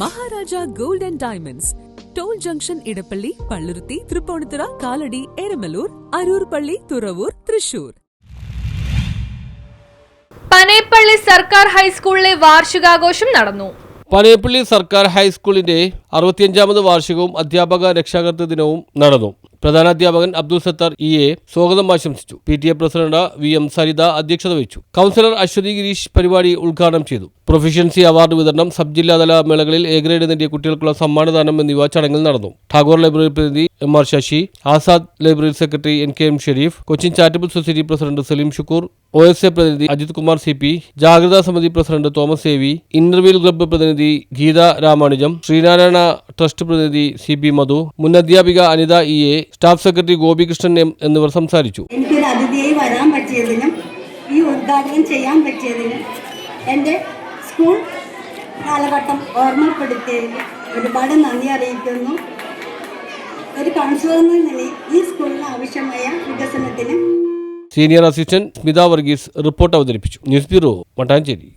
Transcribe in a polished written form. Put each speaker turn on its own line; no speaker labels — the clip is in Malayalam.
Maharaja gold and diamonds, toll junction, Edappally, Palluruthy, Tripunithura, Kalady, Eramalloor, Aroor പള്ളി, തുറവൂർ, തൃശൂർ.
പനേപ്പള്ളി സർക്കാർ ഹൈസ്കൂളിലെ വാർഷികാഘോഷം നടന്നു.
പനേപ്പള്ളി സർക്കാർ ഹൈസ്കൂളിന്റെ 65ാമത് വാർഷികവും അധ്യാപക രക്ഷാകർതൃ ദിനവും നടന്നു. പ്രധാനാധ്യാപകൻ അബ്ദുൽ സത്താർ ഇ.എ. സ്വാഗതം ആശംസിച്ചു. PTA പ്രസിഡന്റ് VM സരിത അധ്യക്ഷത വഹിച്ചു. കൗൺസിലർ അശ്വതി ഗിരീഷ് പരിപാടി ഉദ്ഘാടനം ചെയ്തു. പ്രൊഫഷ്യൻസി അവാർഡ് വിതരണം, സബ് ജില്ലാതല മേളകളിൽ എ ഗ്രേഡ് നേടിയ കുട്ടികൾക്കുള്ള സമ്മാനദാനം എന്നിവ ചടങ്ങിൽ നടന്നു. ടാഗോർ ലൈബ്രറി പ്രതിനിധി MR Sasi, Azad library secretary NKM Sherif, Cochin charitable society president Salim Shukkur, OSA പ്രതിനിധി അജിത് കുമാർ CP, ജാഗ്രതാ സമിതി പ്രസിഡന്റ് തോമസ് AV, ഇന്റർവ്യൂൽ ക്ലബ്ബ് പ്രതിനിധി ഗീത രാമാനുജം, ശ്രീനാരായണ ട്രസ്റ്റ് പ്രതിനിധി CB മധു, മുൻ അധ്യാപിക Anitha EA, staff secretary Gopikrishnan M എന്നിവർ സംസാരിച്ചു.
എനിക്കൊരു അതിഥിയായി വരാൻ പറ്റിയതിനും ഈ ഉദ്ഘാടനം ചെയ്യാൻ പറ്റിയതിനും എൻ്റെ സ്കൂൾ കാലഘട്ടം ഓർമ്മപ്പെടുത്തിയതിന് ഒരുപാട് നന്ദി അറിയിക്കുന്നു. ഒരു കൗൺസിലർ എന്ന നിലയിൽ ഈ സ്കൂളിന് ആവശ്യമായ വികസനത്തിന്
senior assistant Smitha Varghese report അവതരിപ്പിച്ചു. News bureau, Mattancherry.